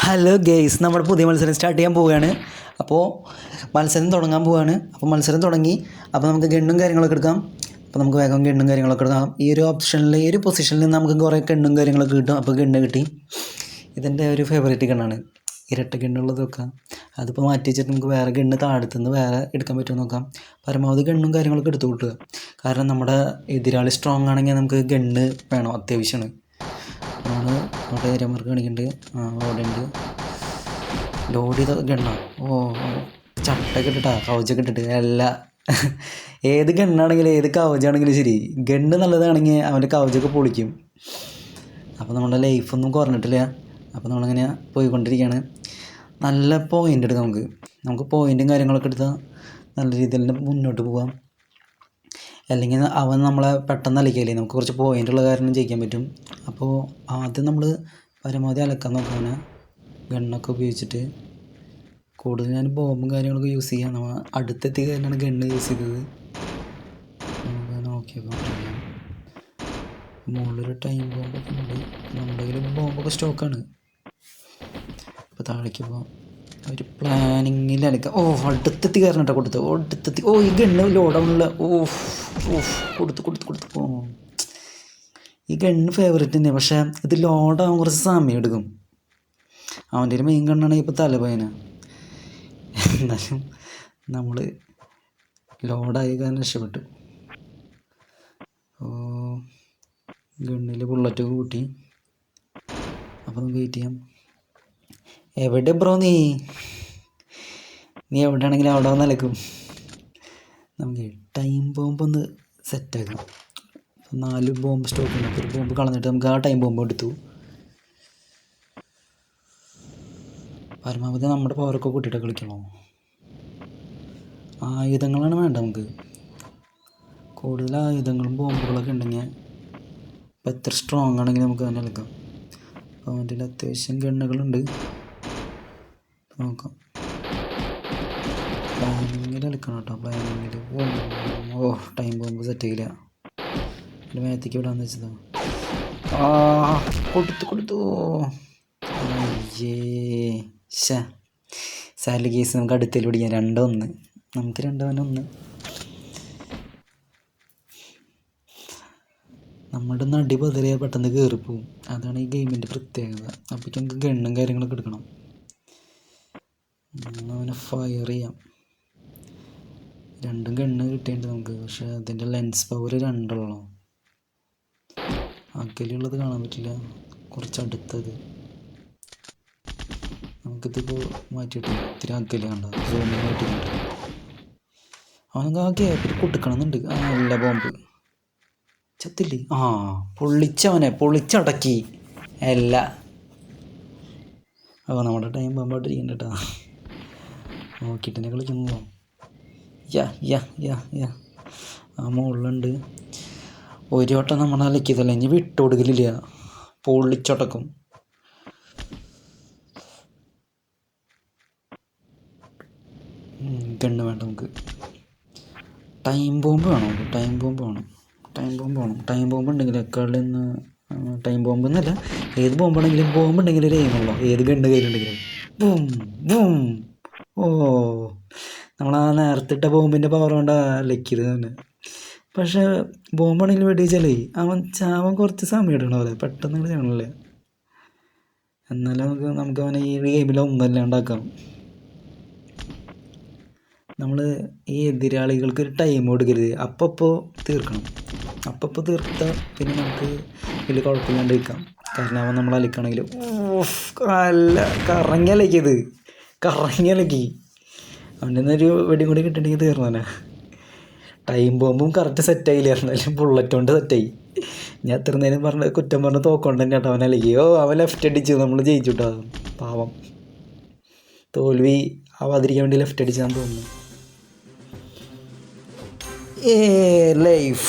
Hello guys, നമ്മുടെ പുതിയ മത്സരം സ്റ്റാർട്ട് ചെയ്യാൻ പോവുകയാണ്. അപ്പോൾ മത്സരം തുടങ്ങാൻ പോവുകയാണ്. അപ്പോൾ മത്സരം തുടങ്ങി. അപ്പോൾ നമുക്ക് ഗണ്ണും കാര്യങ്ങളൊക്കെ എടുക്കാം. അപ്പോൾ നമുക്ക് വേഗം ഗണ്ണും കാര്യങ്ങളൊക്കെ എടുക്കാം. ഈ ഒരു ഓപ്ഷനിൽ, ഈ ഒരു പൊസിഷനിൽ നിന്ന് നമുക്ക് കുറേ ഗണ്ണും കാര്യങ്ങളൊക്കെ കിട്ടും. അപ്പോൾ ഗണ്ണ് കിട്ടി. ഇതെൻ്റെ ഒരു ഫേവറേറ്റ് ഗണ്ണാണ്, ഇരട്ട ഗണ്ണുള്ളത് വെക്കാം. അതിപ്പോൾ മാറ്റി വെച്ചിട്ട് നമുക്ക് വേറെ ഗണ്ണ് താഴത്തുനിന്ന് വേറെ എടുക്കാൻ പറ്റുമോ നോക്കാം. പരമാവധി ഗണ്ണും കാര്യങ്ങളൊക്കെ എടുത്തു കിട്ടുക. കാരണം നമ്മുടെ എതിരാളി സ്ട്രോങ് ആണെങ്കിൽ നമുക്ക് ഗണ്ണ് വേണം, അത്യാവശ്യമാണ്. നമ്മൾ അവിടെ ഏരിയമാർക്ക് കാണിക്കുന്നുണ്ട്. അവിടെ ഉണ്ട് ലോഡ് ചെയ്ത ഗണ്ണ. ചട്ടൊക്കെ ഇട്ടിട്ടാ, കവചൊക്കെ ഇട്ടിട്ട് എല്ലാ ഏത് ഗണ്ണാണെങ്കിലും ഏത് കവചാണെങ്കിലും ശരി, ഗണ്ണ് നല്ലതാണെങ്കിൽ അവൻ്റെ കവചൊക്കെ പൊളിക്കും. അപ്പോൾ നമ്മുടെ ലൈഫൊന്നും കുറഞ്ഞിട്ടില്ല. അപ്പോൾ നമ്മളിങ്ങനെ പോയിക്കൊണ്ടിരിക്കുകയാണ്. നല്ല പോയിൻ്റ് എടുക്കാം. നമുക്ക് പോയിൻറ്റും കാര്യങ്ങളൊക്കെ എടുത്താൽ നല്ല രീതിയിൽ തന്നെ മുന്നോട്ട് പോകാം. അല്ലെങ്കിൽ അവൻ നമ്മളെ പെട്ടെന്ന് അലക്കിയാലേ നമുക്ക് കുറച്ച് പോയിൻ്റുള്ള കാരണം ജയിക്കാൻ പറ്റും. അപ്പോൾ ആദ്യം നമ്മൾ പരമാവധി അലക്കാൻ നോക്കാണ് ഗണ്ണൊക്കെ ഉപയോഗിച്ചിട്ട്. കൂടുതൽ ഞാൻ ബോംബും കാര്യങ്ങളൊക്കെ യൂസ് ചെയ്യാം. നമ്മൾ അടുത്തെത്തി കഴിഞ്ഞാണ് ഗണ്ണ് യൂസ് ചെയ്തത്. നമുക്ക് നോക്കിയൊക്കെ മുകളിലൊരു ടൈം ബോംബൊക്കെ ഉണ്ട്. നമ്മുടെ കയ്യിൽ ബോംബൊക്കെ സ്റ്റോക്കാണ്. ഇപ്പോൾ താഴേക്ക് പോകാം. ഒരു പ്ലാനിങ്ങിൽ അലക്കാം. അടുത്തെത്തി കയറണം കേട്ടോ. അടുത്തെത്തി. ഈ ഗണ്ണ് ലോഡാവുന്നില്ല. കൊടുത്തു. ഈ ഗണ്ണ് ഫേവറേറ്റ് തന്നെ. പക്ഷേ ഇത് ലോഡാവാൻ കുറച്ച് സമയം എടുക്കും. അവൻ്റെ ഒരു മെയിൻ ഗണ്ണാണെങ്കിൽ ഇപ്പോൾ തലവേദന. എന്നാലും നമ്മൾ ലോഡായി കാരണം രക്ഷപ്പെട്ടു. ഗണ്ണിൽ ബുള്ളറ്റ് കൂട്ടി. അപ്പോൾ നമുക്ക് വെയിറ്റ് ചെയ്യാം. എവിടെ ബ്രോ നീ എവിടെയാണെങ്കിലും അവിടെ വന്ന് അലക്കും. നമുക്ക് ടൈം ബോംബ് ഒന്ന് സെറ്റാക്കാം. 4 ബോംബ് സ്റ്റോക്ക് ഉണ്ട്. ഒരു ബോംബ് കളഞ്ഞിട്ട് നമുക്ക് ആ ടൈം ബോംബ് എടുത്തു. പരമാവധി നമ്മുടെ പവറൊക്കെ കൂട്ടിയിട്ട് കളിക്കണോ. ആയുധങ്ങളാണ് വേണ്ട നമുക്ക്. കൂടുതൽ ആയുധങ്ങളും ബോംബുകളൊക്കെ ഉണ്ടെങ്കിൽ ഇപ്പം എത്ര സ്ട്രോങ് ആണെങ്കിൽ നമുക്ക് തന്നെ കളിക്കാം. അപ്പോൾ അതിൽ അത്യാവശ്യം ഗണ്ണുകളുണ്ട്. നോക്കാം. പ്ലാനിങ്ങിൽ കളിക്കണം കേട്ടോ. പ്ലാനിങ്ങിൽ ടൈം ബോംബ് സെറ്റ് ചെയ്യില്ല. എൻ്റെ മേത്തേക്ക് വിടാന്ന് വെച്ചതാ. കൊടുത്തു. സാലറി കേസ് നമുക്ക് അടുത്തേൽ പിടിക്കാം. 2-1. നമുക്ക് 2-1. നമ്മുടെ നടി പതറിയാൽ പെട്ടെന്ന് കയറിപ്പോവും. അതാണ് ഈ ഗെയിമിൻ്റെ പ്രത്യേകത. അപ്പോഴേക്കും നമുക്ക് ഗണ്ണും കാര്യങ്ങളൊക്കെ എടുക്കണം. അവനെ ഫയർ ചെയ്യാം. 2 ഗണ്ണ് കിട്ടിയിട്ടുണ്ട് നമുക്ക്. പക്ഷെ അതിൻ്റെ ലെൻസ് പവർ 2 അകലെയുള്ളത് കാണാൻ പറ്റില്ല. കുറച്ച് അടുത്തത് നമുക്കിതിപ്പോൾ മാറ്റിയിട്ട് ഇത്തിരി അകലെ കണ്ട സൂമിങ് മാറ്റിയിട്ടുണ്ട്. അവനക്ക് ആ ഗ്യാപ്പിൽ കൊടുക്കണമെന്നുണ്ട്. നല്ല ബോംബ് ചത്തില്ലേ. പൊളിച്ചടക്കി അല്ല. നമ്മുടെ ടൈം ബോംബായിട്ടിരിക്കണ്ട കേട്ടോ. നോക്കിയിട്ട് തന്നെ കളിക്കുന്നു. ആ മുകളിലുണ്ട്. ഒരു വട്ടം നമ്മൾ അലക്കിയതല്ല, ഇനി വിട്ടുകൊടുക്കലില്ല. പൊള്ളിച്ചടക്കും. ഗണ്ണ് വേണ്ട നമുക്ക്. ടൈം ബോംബ് വേണം. ടൈം ബോംബ് ഉണ്ടെങ്കിൽ എക്കാളിൽ നിന്ന് ടൈം ബോംബ് എന്നല്ല, ഏത് ബോംബാണെങ്കിലും ബോംബ് ഉണ്ടെങ്കിൽ ഒരു എയിമുള്ളൂ. ഏത് ഗണ്ണ് കയ്യിലുണ്ടെങ്കിലും ബൂം. നമ്മളാ നേരത്തിട്ട ബോംബിൻ്റെ പവർ കൊണ്ടാണ് ലക്കിയത് തന്നെ. പക്ഷേ ബോംബാണെങ്കിൽ വെടിവെച്ചാലേ അവൻ ചാവാൻ കുറച്ച് സമയം എടുക്കണ പോലെ പെട്ടെന്ന് ഇങ്ങനെ ചെയ്യണല്ലേ. എന്നാലും നമുക്ക് അവനെ ഈ ഗെയിമിൽ ഒന്നല്ലാണ്ടാക്കാം. നമ്മൾ ഈ എതിരാളികൾക്ക് ഒരു ടൈം കൊടുക്കരുത്. അപ്പോൾ തീർക്കണം. അപ്പോൾ തീർത്താൽ പിന്നെ നമുക്ക് വലിയ കുഴപ്പമില്ലാണ്ട് വയ്ക്കാം. കാരണം അവൻ നമ്മൾ അലക്കുകയാണെങ്കിൽ അല്ല കറങ്ങി അലക്കി അവൻ്റെ ഒരു വെടിയും കൂടി കിട്ടിയിട്ടുണ്ടെങ്കിൽ തീർന്നല്ലേ. Time ബോംബും correct സെറ്റായില്ല. എന്നാലും ബുള്ളറ്റ് കൊണ്ട് സെറ്റായി. ഞാൻ എത്ര നേരം കുറ്റം പറഞ്ഞ് തോക്കൊണ്ട് തന്നെ കേട്ടോ അവൻ അലക്കി. അവൻ ലെഫ്റ്റ് അടിച്ചു. നമ്മൾ ജയിച്ചു കേട്ടോ. പാവം തോൽവി ആവാതിരിക്കാൻ വേണ്ടി ലെഫ്റ്റ് അടിച്ചാന്ന് തോന്നുന്നു. ലൈഫ്